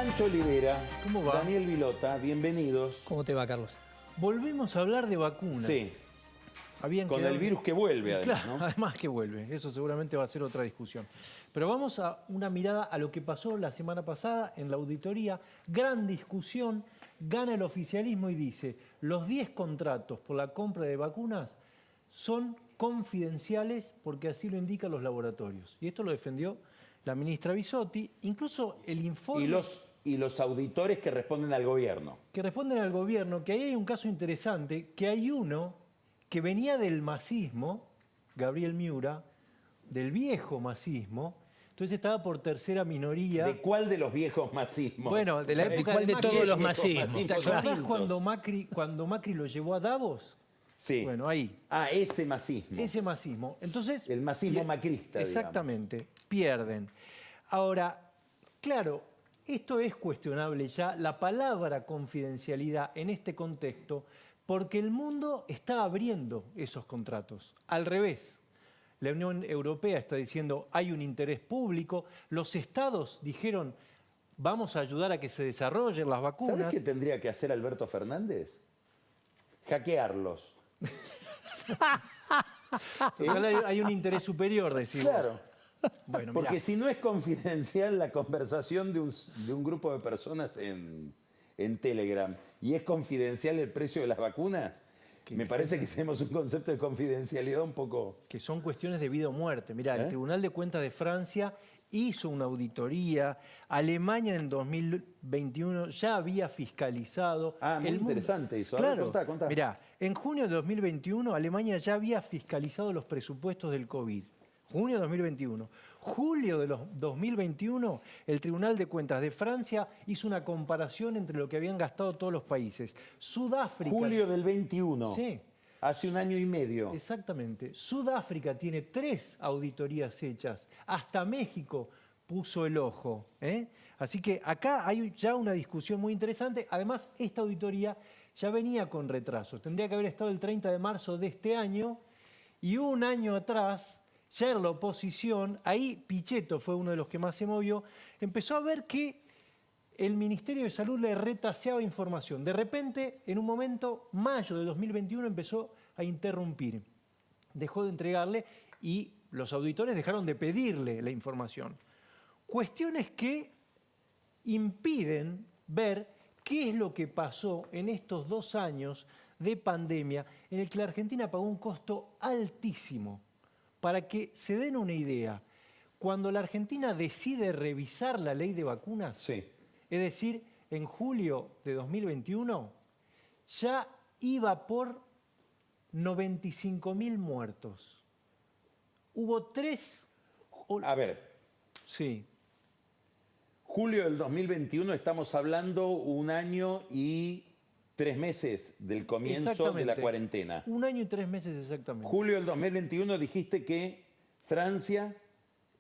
Pancho Olivera, ¿Cómo va? Daniel Vilota, bienvenidos. ¿Cómo te va, Carlos? Volvemos a hablar de vacunas. Sí, Habían con quedado- el virus que vuelve además, Claro, ¿no? además que vuelve. Eso seguramente va a ser otra discusión. Pero vamos a una mirada a lo que pasó la semana pasada en la auditoría. Gran discusión, gana el oficialismo y dice, los 10 contratos por la compra de vacunas son confidenciales porque así lo indican los laboratorios. Y esto lo defendió la ministra Bisotti. Incluso el informe... Y los auditores que responden al gobierno. que responden al gobierno, que ahí hay un caso interesante, que hay uno que venía del masismo, Gabriel Miura, del viejo masismo, entonces estaba por tercera minoría. ¿De cuál de los viejos masismos? Bueno, de la ¿De época cuál de Macri. todos los Viejos masismos? ¿Te acordás distintos. cuando Macri lo llevó a Davos? Sí. Bueno, ahí. Ah, ese masismo. Ese masismo. Entonces, El masismo macrista, exactamente, pierden. Ahora, claro, esto es cuestionable ya, la palabra confidencialidad en este contexto, porque el mundo está abriendo esos contratos. Al revés, la Unión Europea está diciendo hay un interés público, los estados dijeron vamos a ayudar a que se desarrollen las vacunas. ¿Sabes qué tendría que hacer Alberto Fernández? Hackearlos. Ojalá hay un interés superior, decimos. Claro. Bueno, Porque mirá. si no es confidencial la conversación de un grupo de personas en Telegram y es confidencial el precio de las vacunas, me parece que tenemos un concepto de confidencialidad un poco... Que son cuestiones de vida o muerte. Mirá, el Tribunal de Cuentas de Francia hizo una auditoría. Alemania en 2021 ya había fiscalizado. Ah, muy interesante eso. A ver, Claro, contá. Mirá, en junio de 2021 Alemania ya había fiscalizado los presupuestos del COVID. Junio de 2021. Julio de 2021, el Tribunal de Cuentas de Francia hizo una comparación entre lo que habían gastado todos los países. Sudáfrica... Julio del 21. Sí. Hace un año y medio. Exactamente. Sudáfrica tiene 3 auditorías hechas. Hasta México puso el ojo. Así que acá hay ya una discusión muy interesante. Además, esta auditoría ya venía con retraso. Tendría que haber estado el 30 de marzo de este año y un año atrás, ya en la oposición, ahí Pichetto fue uno de los que más se movió, empezó a ver que el Ministerio de Salud le retaseaba información. De repente, en un momento, mayo de 2021, empezó a interrumpir. Dejó de entregarle y los auditores dejaron de pedirle la información. Cuestiones que impiden ver qué es lo que pasó en estos 2 años de pandemia en el que la Argentina pagó un costo altísimo. Para que se den una idea, cuando la Argentina decide revisar la ley de vacunas, Sí. es decir, en julio de 2021, ya iba por 95.000 muertos. Hubo 3... A ver, Sí, julio del 2021 estamos hablando 1 año y 3 meses del comienzo de la exactamente. cuarentena. 1 año y 3 meses exactamente. Julio del 2021 dijiste que Francia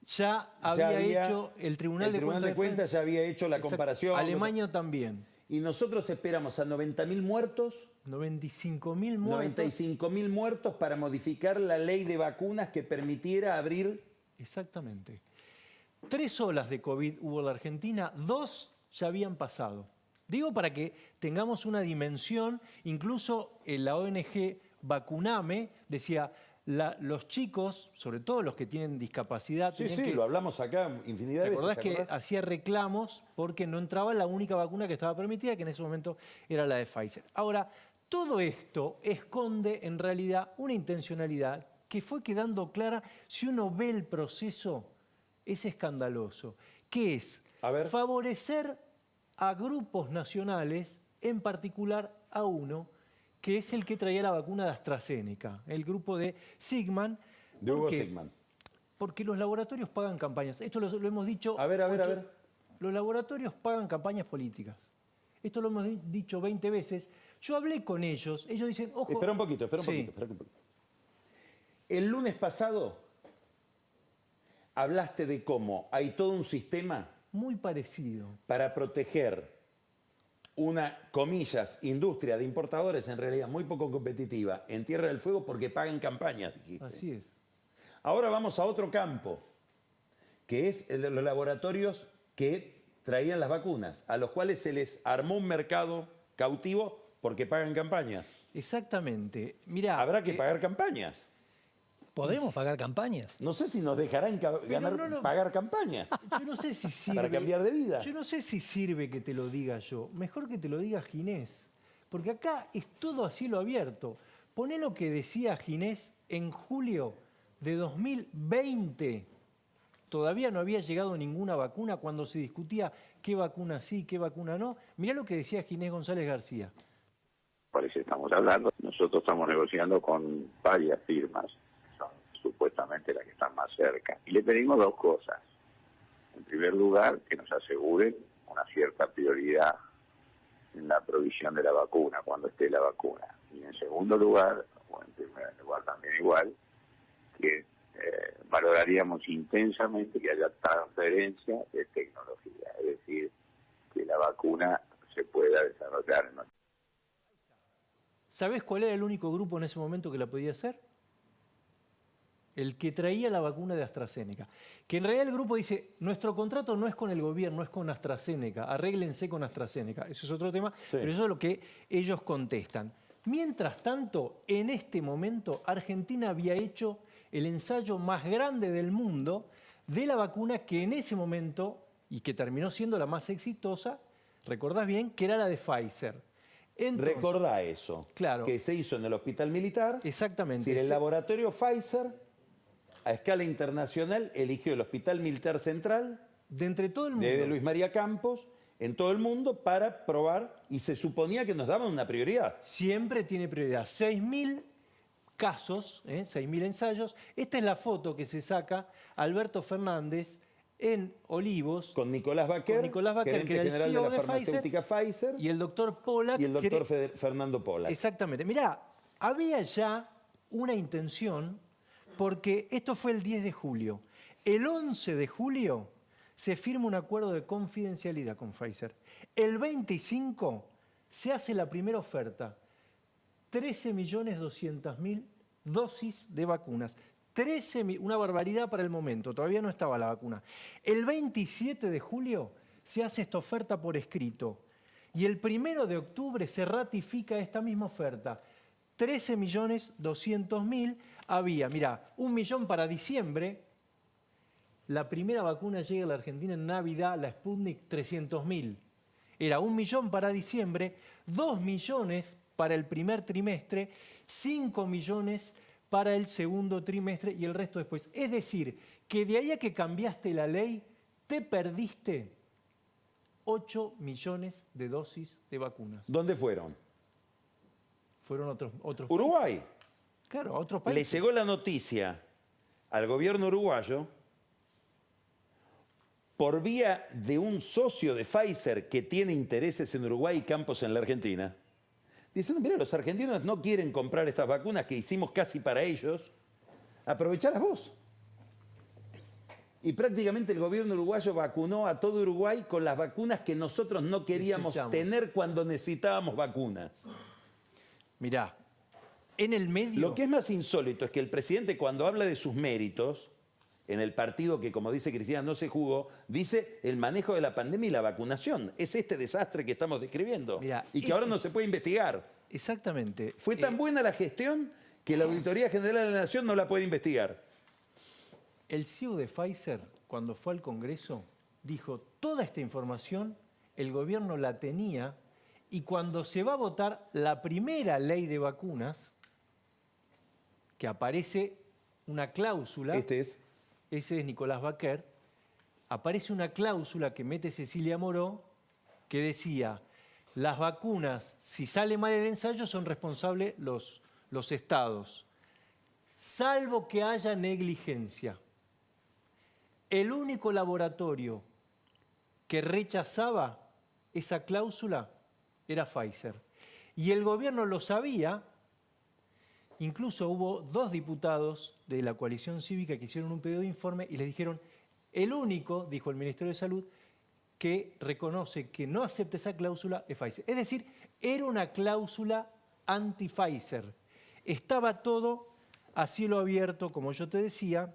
Ya había hecho el Tribunal de Cuentas Cuentas ya había hecho la Exacto. comparación. Alemania también. Y nosotros esperamos a 90.000 muertos, 95.000 muertos. 95.000 muertos para modificar la ley de vacunas que permitiera abrir. Exactamente. 3 olas de COVID hubo en la Argentina, 2 ya habían pasado. Digo para que tengamos una dimensión, incluso en la ONG Vacuname decía, los chicos, sobre todo los que tienen discapacidad... Sí, tenían sí, que- lo hablamos acá infinidad de ¿Te veces. acordás que hacía reclamos porque no entraba la única vacuna que estaba permitida, que en ese momento era la de Pfizer? Ahora, todo esto esconde en realidad una intencionalidad que fue quedando clara si uno ve el proceso, es escandaloso, que es A ver. favorecer a grupos nacionales, en particular a uno, que es el que traía la vacuna de AstraZeneca, el grupo de Sigman. De Hugo ¿Por qué? Sigman. Porque los laboratorios pagan campañas. Esto lo hemos dicho... A ver. Los laboratorios pagan campañas políticas. Esto lo hemos dicho 20 veces. Yo hablé con ellos. Ellos dicen, ojo... Espera un poquito. Sí. El lunes pasado hablaste de cómo hay todo un sistema Muy parecido. para proteger una, comillas, industria de importadores en realidad muy poco competitiva en Tierra del Fuego porque pagan campañas, dijiste. Así es. Ahora vamos a otro campo, que es el de los laboratorios que traían las vacunas, a los cuales se les armó un mercado cautivo porque pagan campañas. Exactamente. Mirá, Habrá que pagar campañas. ¿Podemos pagar campañas? No sé si nos dejarán pagar campañas yo no sé si sirve. para cambiar de vida. Yo no sé si sirve que te lo diga yo. Mejor que te lo diga Ginés. Porque acá es todo a cielo abierto. Poné lo que decía Ginés en julio de 2020. Todavía no había llegado ninguna vacuna cuando se discutía qué vacuna sí, qué vacuna no. Mirá lo que decía Ginés González García. Por eso estamos hablando. Nosotros estamos negociando con varias firmas, que son supuestamente las que están más cerca. Y le pedimos dos cosas. En primer lugar, que nos aseguren una cierta prioridad en la provisión de la vacuna, cuando esté la vacuna. Y en segundo lugar, o en primer lugar también igual, que valoraríamos intensamente que haya transferencia de tecnología, es decir, que la vacuna se pueda desarrollar en nuestro. ¿Sabés cuál era el único grupo en ese momento que la podía hacer? El que traía la vacuna de AstraZeneca. Que en realidad el grupo dice, nuestro contrato no es con el gobierno, es con AstraZeneca, arréglense con AstraZeneca. Eso es otro tema, sí, pero eso es lo que ellos contestan. Mientras tanto, en este momento, Argentina había hecho el ensayo más grande del mundo de la vacuna que en ese momento, y que terminó siendo la más exitosa, recordás bien, que era la de Pfizer. Entonces, recordá eso, claro, que se hizo en el Hospital Militar. Exactamente. Es decir, el laboratorio Pfizer, a escala internacional, eligió el Hospital Militar Central de entre todo el mundo, de Luis María Campos, en todo el mundo, para probar, y se suponía que nos daban una prioridad. Siempre tiene prioridad. 6.000 casos, 6.000 ensayos. Esta es la foto que se saca Alberto Fernández en Olivos. Con Nicolás Baquer, que era el general CEO de la de farmacéutica Pfizer. Y el doctor Pollack. Y el doctor Fernando Pollack. Exactamente. Mirá, había ya una intención, porque esto fue el 10 de julio. El 11 de julio se firma un acuerdo de confidencialidad con Pfizer. El 25 se hace la primera oferta. 13.200.000 dosis de vacunas. Una barbaridad para el momento, todavía no estaba la vacuna. El 27 de julio se hace esta oferta por escrito. Y el 1 de octubre se ratifica esta misma oferta. 13.200.000 había, mirá, 1 millón para diciembre. La primera vacuna llega a la Argentina en Navidad, la Sputnik, 300.000. Era 1 millón para diciembre, 2 millones para el primer trimestre, 5 millones para el segundo trimestre y el resto después. Es decir, que de ahí a que cambiaste la ley, te perdiste 8 millones de dosis de vacunas. ¿Dónde fueron? Fueron otros Uruguay. países. Claro, a otros países. Le llegó la noticia al gobierno uruguayo por vía de un socio de Pfizer que tiene intereses en Uruguay y campos en la Argentina, diciendo, mira, los argentinos no quieren comprar estas vacunas que hicimos casi para ellos, aprovechalas vos. Y prácticamente el gobierno uruguayo vacunó a todo Uruguay con las vacunas que nosotros no queríamos tener cuando necesitábamos vacunas. Mirá, en el medio... Lo que es más insólito es que el presidente, cuando habla de sus méritos, en el partido que, como dice Cristina, no se jugó, dice el manejo de la pandemia y la vacunación. Es este desastre que estamos describiendo. Mirá, y que ahora no se puede investigar. Exactamente. Fue tan buena la gestión que la Auditoría General de la Nación no la puede investigar. El CEO de Pfizer, cuando fue al Congreso, dijo, toda esta información el gobierno la tenía, y cuando se va a votar la primera ley de vacunas, que aparece una cláusula... Ese es Nicolás Baquer. Aparece una cláusula que mete Cecilia Moró que decía, las vacunas, si sale mal el ensayo, son responsables los estados, salvo que haya negligencia. El único laboratorio que rechazaba esa cláusula era Pfizer. Y el gobierno lo sabía. Incluso hubo 2 diputados de la coalición cívica que hicieron un pedido de informe y les dijeron, el único, dijo el Ministerio de Salud, que reconoce que no acepta esa cláusula es Pfizer. Es decir, era una cláusula anti-Pfizer. Estaba todo a cielo abierto, como yo te decía.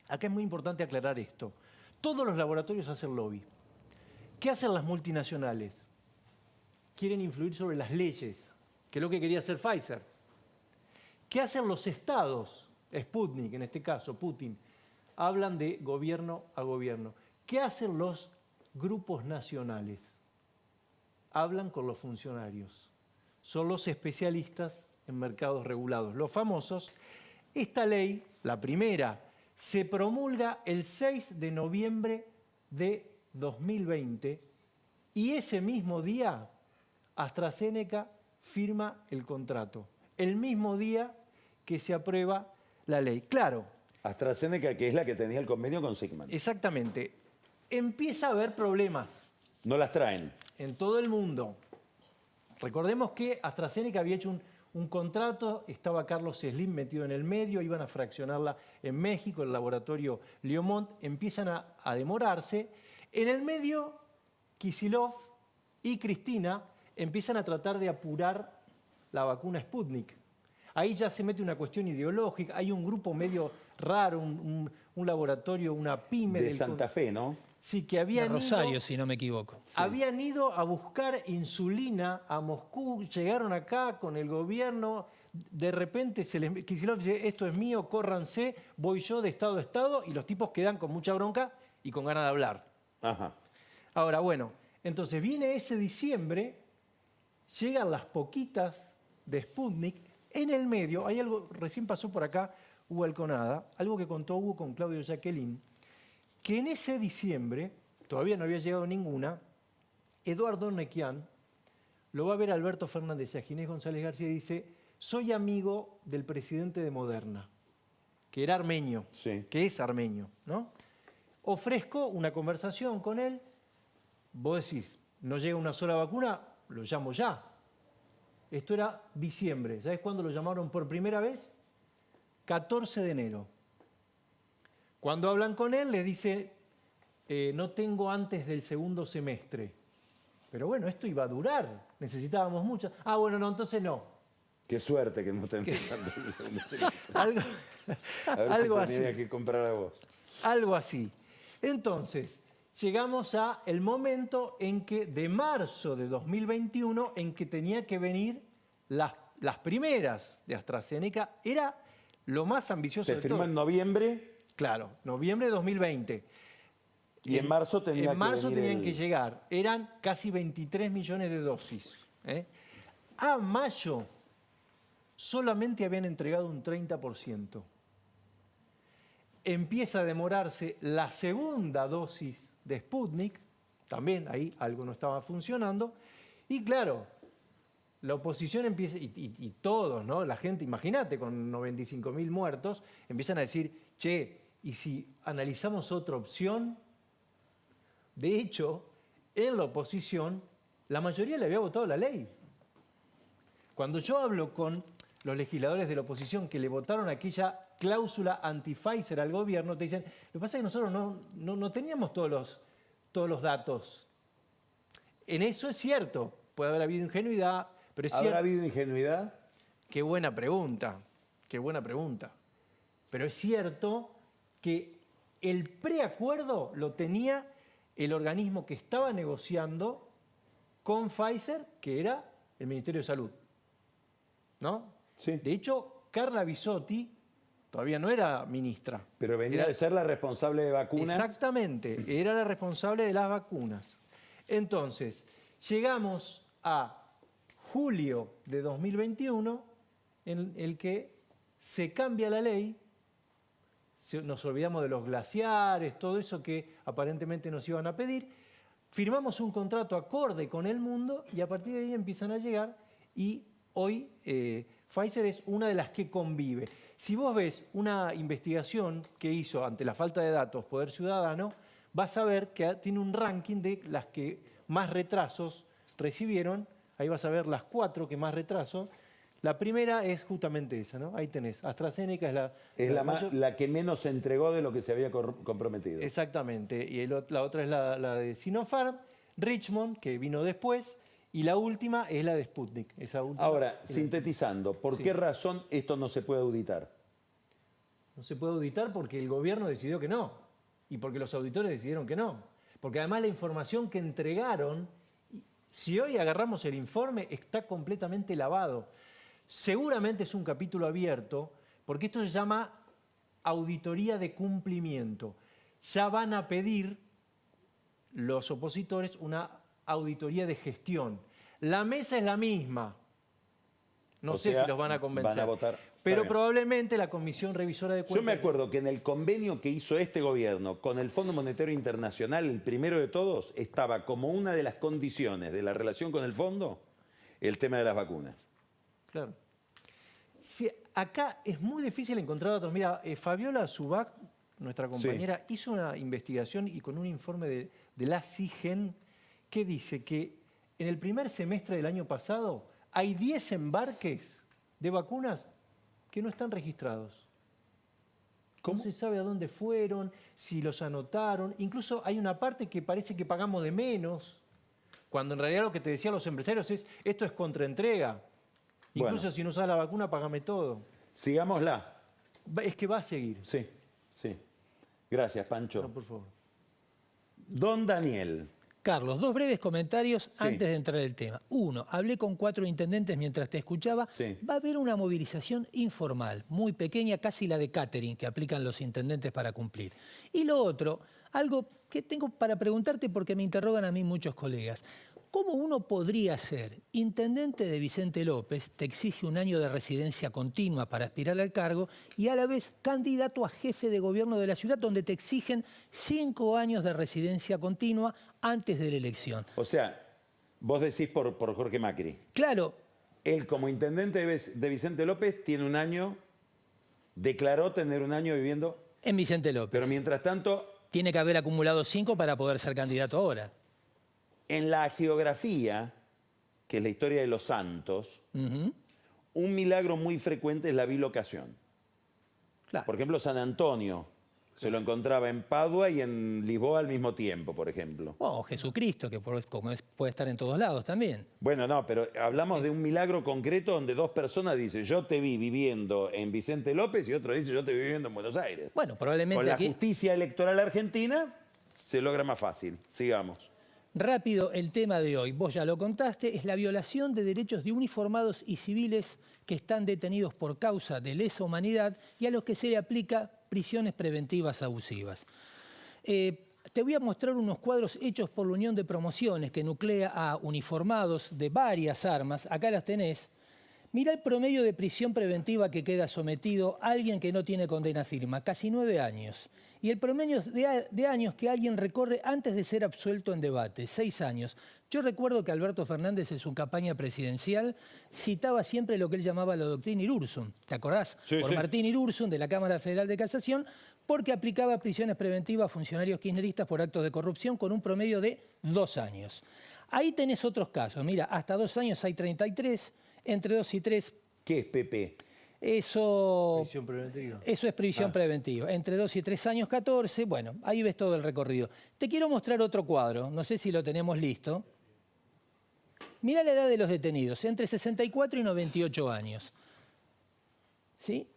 Acá es muy importante aclarar esto. Todos los laboratorios hacen lobby. ¿Qué hacen las multinacionales? Quieren influir sobre las leyes, que es lo que quería hacer Pfizer. ¿Qué hacen los estados? Sputnik, en este caso, Putin. Hablan de gobierno a gobierno. ¿Qué hacen los grupos nacionales? Hablan con los funcionarios. Son los especialistas en mercados regulados, los famosos. Esta ley, la primera, se promulga el 6 de noviembre de 2020 y ese mismo día AstraZeneca firma el contrato. El mismo día que se aprueba la ley. Claro. AstraZeneca, que es la que tenía el convenio con Sigman. Exactamente. Empieza a haber problemas. No las traen. En todo el mundo. Recordemos que AstraZeneca había hecho un contrato, estaba Carlos Slim metido en el medio, iban a fraccionarla en México, el laboratorio Liomont, empiezan a demorarse. En el medio, Kicillof y Cristina empiezan a tratar de apurar la vacuna Sputnik. Ahí ya se mete una cuestión ideológica, hay un grupo medio raro, un laboratorio, una pyme. De Santa Fe, ¿no? Sí, que habían De Rosario, ido, si no me equivoco. Sí. habían ido a buscar insulina a Moscú, llegaron acá con el gobierno, de repente Kicillof dice, esto es mío, córranse, voy yo de estado a estado, y los tipos quedan con mucha bronca y con ganas de hablar. Ajá. Ahora, bueno, entonces viene ese diciembre, llegan las poquitas de Sputnik, en el medio, hay algo, recién pasó por acá Hugo Alconada, algo que contó Hugo con Claudio Jacqueline, que en ese diciembre, todavía no había llegado ninguna, Eduardo Nequian lo va a ver a Alberto Fernández y a Ginés González García y dice, soy amigo del presidente de Moderna, que era armenio, Sí. que es armenio, ¿no? Ofrezco una conversación con él, vos decís, no llega una sola vacuna, lo llamo ya. Esto era diciembre, ¿sabés cuándo lo llamaron por primera vez? 14 de enero. Cuando hablan con él, les dice, no tengo antes del segundo semestre. Pero bueno, esto iba a durar, necesitábamos mucho. Ah, bueno, no, entonces no. Qué suerte que no tenés tanto. Algo, A ver algo si así. tenía que comprar a vos. Algo así. Entonces, llegamos a el momento en que, de marzo de 2021, en que tenía que venir las primeras de AstraZeneca, era lo más ambicioso Se de firmó todo. en noviembre Claro, noviembre de 2020. y en marzo tenía En marzo que venir tenían que llegar. Eran casi 23 millones de dosis. ¿Eh? A mayo solamente habían entregado un 30%. Empieza a demorarse la segunda dosis de Sputnik, también ahí algo no estaba funcionando, y claro, la oposición empieza, y todos, ¿no? La gente, imagínate, con 95.000 muertos, empiezan a decir, che, ¿y si analizamos otra opción? De hecho, en la oposición, la mayoría le había votado la ley. Cuando yo hablo con los legisladores de la oposición que le votaron aquella cláusula anti-Pfizer al gobierno, te dicen, lo que pasa es que nosotros no teníamos todos los datos. En eso es cierto, puede haber habido ingenuidad, pero es ¿Habrá cierto. habido ingenuidad? Qué buena pregunta, qué buena pregunta. Pero es cierto que el preacuerdo lo tenía el organismo que estaba negociando con Pfizer, que era el Ministerio de Salud. ¿No? Sí. De hecho, Carla Bisotti todavía no era ministra. Pero venía Era- de ser la responsable de vacunas. Exactamente, era la responsable de las vacunas. Entonces, llegamos a julio de 2021, en el que se cambia la ley, nos olvidamos de los glaciares, todo eso que aparentemente nos iban a pedir, firmamos un contrato acorde con el mundo y a partir de ahí empiezan a llegar y hoy Pfizer es una de las que convive. Si vos ves una investigación que hizo ante la falta de datos Poder Ciudadano, vas a ver que tiene un ranking de las que más retrasos recibieron. Ahí vas a ver las 4 que más retraso. La primera es justamente esa, ¿no? Ahí tenés. AstraZeneca es La que menos se entregó de lo que se había comprometido. Exactamente. Y la otra es la de Sinopharm, Richmond, que vino después, y la última es la de Sputnik. Esa última. Ahora, sintetizando, ¿por Sí. qué razón esto no se puede auditar? No se puede auditar porque el gobierno decidió que no. Y porque los auditores decidieron que no. porque además la información que entregaron, si hoy agarramos el informe, está completamente lavado. Seguramente es un capítulo abierto, porque esto se llama auditoría de cumplimiento. Ya van a pedir los opositores una auditoría de gestión. La mesa es la misma. No sé si los van a convencer. Van a votar. Pero probablemente la Comisión Revisora de Cuentas... Yo me acuerdo que en el convenio que hizo este gobierno con el Fondo Monetario Internacional, el primero de todos, estaba como una de las condiciones de la relación con el fondo el tema de las vacunas. Claro. Si acá es muy difícil encontrar otros. Mira, Fabiola Zubac, nuestra compañera, hizo una investigación y con un informe de la CIGEN que dice que en el primer semestre del año pasado hay 10 embarques de vacunas que no están registrados. ¿Cómo? No se sabe a dónde fueron, si los anotaron. Incluso hay una parte que parece que pagamos de menos, cuando en realidad lo que te decían los empresarios es esto es contraentrega. Incluso Bueno. si no usas la vacuna, págame todo. Sigámosla. Es que va a seguir. Sí, sí. Gracias, Pancho. No, por favor. Don Daniel. Carlos, 2 breves comentarios Sí. antes de entrar el tema. 1, hablé con 4 intendentes mientras te escuchaba. Sí. Va a haber una movilización informal, muy pequeña, casi la de catering que aplican los intendentes para cumplir. Y lo otro, algo que tengo para preguntarte porque me interrogan a mí muchos colegas. ¿Cómo uno podría ser intendente de Vicente López, te exige un año de residencia continua para aspirar al cargo, y a la vez candidato a jefe de gobierno de la ciudad donde te exigen 5 años de residencia continua antes de la elección? O sea, vos decís por Jorge Macri. Claro, Él, como intendente de Vicente López, tiene un año, declaró tener un año viviendo, en Vicente López. pero mientras tanto, Tiene que haber acumulado 5 para poder ser candidato ahora. en la geografía, que es la historia de los santos, un milagro muy frecuente es la bilocación. Claro. Por ejemplo, San Antonio se lo encontraba en Padua y en Lisboa al mismo tiempo, por ejemplo. O Jesucristo, que puede estar en todos lados también. Bueno, no, pero hablamos de un milagro concreto donde 2 personas dicen, yo te vi viviendo en Vicente López, y otro dice, yo te vi viviendo en Buenos Aires. Bueno, probablemente Con la aquí... justicia electoral argentina se logra más fácil. Sigamos. Rápido, el tema de hoy, vos ya lo contaste, es la violación de derechos de uniformados y civiles que están detenidos por causa de lesa humanidad y a los que se le aplica prisiones preventivas abusivas. Te voy a mostrar unos cuadros hechos por la Unión de Promociones que nuclea a uniformados de varias armas. Acá las tenés. Mirá el promedio de prisión preventiva que queda sometido alguien que no tiene condena firme, casi 9 años. Y el promedio de años que alguien recorre antes de ser absuelto en debate, 6 años. Yo recuerdo que Alberto Fernández en su campaña presidencial citaba siempre lo que él llamaba la doctrina Irurzun. ¿Te acordás? Sí, Por sí. Martín Irurzun, de la Cámara Federal de Casación, porque aplicaba prisiones preventivas a funcionarios kirchneristas por actos de corrupción con un promedio de 2 años. Ahí tenés otros casos. Mira, hasta 2 años hay 33, entre 2 y 3... ¿Qué es PP? Eso Prisión preventiva. es previsión preventiva. Entre 2 y 3 años, 14. Bueno, ahí ves todo el recorrido. Te quiero mostrar otro cuadro. No sé si lo tenemos listo. Mirá la edad de los detenidos. Entre 64 y 98 años. ¿Sí?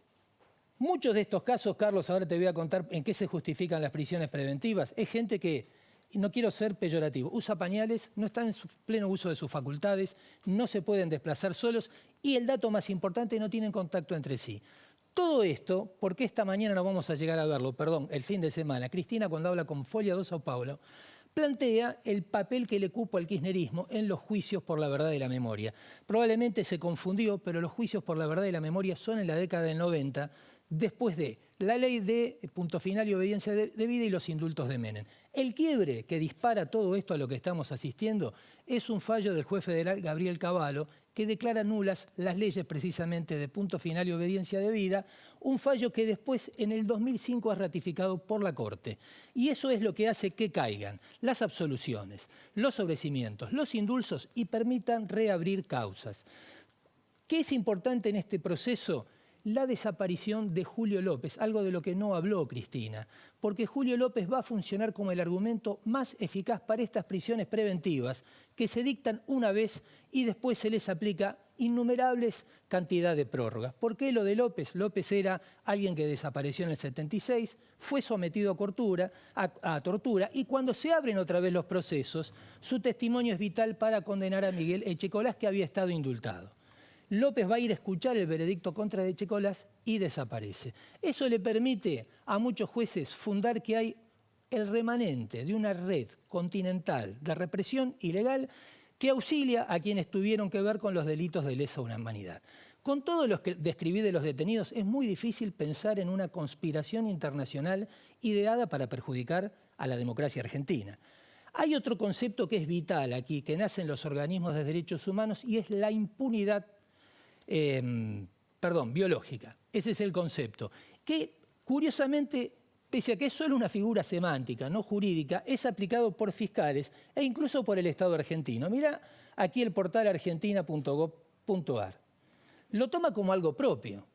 Muchos de estos casos, Carlos, ahora te voy a contar en qué se justifican las prisiones preventivas. Es gente que, y no quiero ser peyorativo, usa pañales, no está en su pleno uso de sus facultades, no se pueden desplazar solos y el dato más importante, no tienen contacto entre sí. Todo esto, porque esta mañana no vamos a llegar a verlo, perdón, el fin de semana, Cristina cuando habla con Folia 2 Sao Paulo, plantea el papel que le cupo al kirchnerismo en los juicios por la verdad y la memoria. Probablemente se confundió, pero los juicios por la verdad y la memoria son en la década del 90, después de la ley de punto final y obediencia debida y los indultos de Menem. El quiebre que dispara todo esto a lo que estamos asistiendo es un fallo del juez federal Gabriel Cavallo que declara nulas las leyes precisamente de punto final y obediencia debida, un fallo que después en el 2005 es ratificado por la Corte. Y eso es lo que hace que caigan las absoluciones, los sobrecimientos, los indultos y permitan reabrir causas. ¿Qué es importante en este proceso? La desaparición de Julio López, algo de lo que no habló Cristina, porque Julio López va a funcionar como el argumento más eficaz para estas prisiones preventivas que se dictan una vez y después se les aplica innumerables cantidad de prórrogas. ¿Por qué lo de López? López era alguien que desapareció en el 76, fue sometido a tortura y cuando se abren otra vez los procesos, su testimonio es vital para condenar a Miguel Echecolás, que había estado indultado. López va a ir a escuchar el veredicto contra Echecolás y desaparece. Eso le permite a muchos jueces fundar que hay el remanente de una red continental de represión ilegal que auxilia a quienes tuvieron que ver con los delitos de lesa humanidad. Con todo lo que describí de los detenidos, es muy difícil pensar en una conspiración internacional ideada para perjudicar a la democracia argentina. Hay otro concepto que es vital aquí, que nace en los organismos de derechos humanos, y es la impunidad biológica. Ese es el concepto, que curiosamente, pese a que es solo una figura semántica, no jurídica, es aplicado por fiscales e incluso por el Estado argentino. Mirá aquí el portal argentina.gov.ar. Lo toma como algo propio,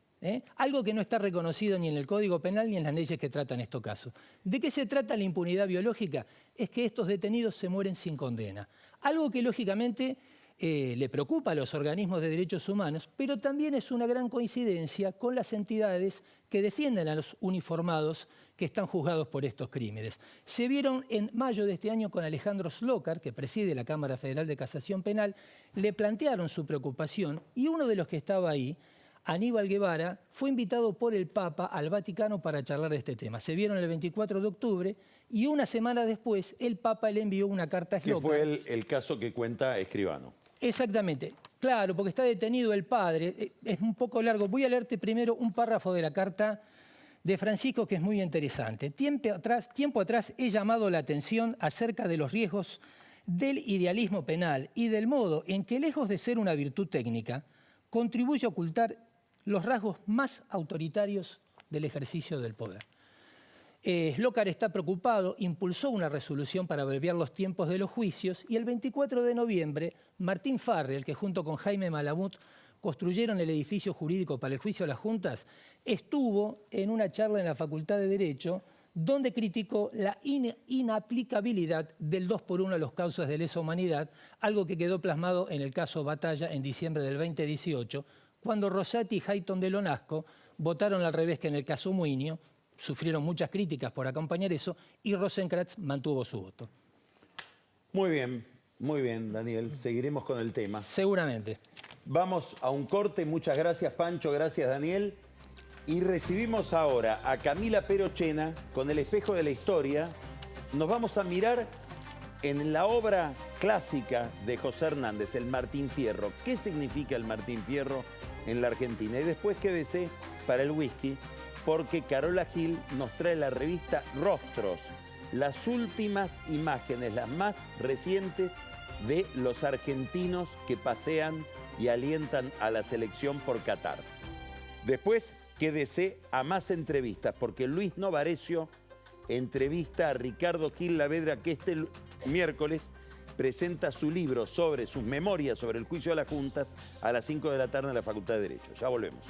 algo que no está reconocido ni en el Código Penal ni en las leyes que tratan estos casos. ¿De qué se trata la impunidad biológica? Es que estos detenidos se mueren sin condena. Algo que lógicamente le preocupa a los organismos de derechos humanos, pero también es una gran coincidencia con las entidades que defienden a los uniformados que están juzgados por estos crímenes. Se vieron en mayo de este año con Alejandro Slokar, que preside la Cámara Federal de Casación Penal, le plantearon su preocupación y uno de los que estaba ahí, Aníbal Guevara, fue invitado por el Papa al Vaticano para charlar de este tema. Se vieron el 24 de octubre y una semana después el Papa le envió una carta a Slokar. Que fue el caso que cuenta Escribano. Exactamente. Claro, porque está detenido el padre. Es un poco largo. Voy a leerte primero un párrafo de la carta de Francisco que es muy interesante. Tiempo atrás he llamado la atención acerca de los riesgos del idealismo penal y del modo en que, lejos de ser una virtud técnica, contribuye a ocultar los rasgos más autoritarios del ejercicio del poder. Slokar está preocupado, impulsó una resolución para abreviar los tiempos de los juicios y el 24 de noviembre Martín Farrell, que junto con Jaime Malamud construyeron el edificio jurídico para el juicio a las juntas, estuvo en una charla en la Facultad de Derecho donde criticó la inaplicabilidad del 2x1 a los causas de lesa humanidad, algo que quedó plasmado en el caso Batalla en diciembre del 2018, cuando Rosati y Hayton de Lonasco votaron al revés que en el caso Muinio, sufrieron muchas críticas por acompañar eso, y Rosenkrantz mantuvo su voto. Muy bien, Daniel. Seguiremos con el tema. Seguramente. Vamos a un corte. Muchas gracias, Pancho. Gracias, Daniel. Y recibimos ahora a Camila Perochena con El espejo de la historia. Nos vamos a mirar en la obra clásica de José Hernández, el Martín Fierro. ¿Qué significa el Martín Fierro en la Argentina? Y después quédese para el whisky, porque Carola Gil nos trae la revista Rostros, las últimas imágenes, las más recientes de los argentinos que pasean y alientan a la selección por Qatar. Después quédese a más entrevistas, porque Luis Novarecio entrevista a Ricardo Gil Lavedra, que este miércoles presenta su libro sobre sus memorias sobre el juicio de las juntas a las 5 de la tarde en la Facultad de Derecho. Ya volvemos.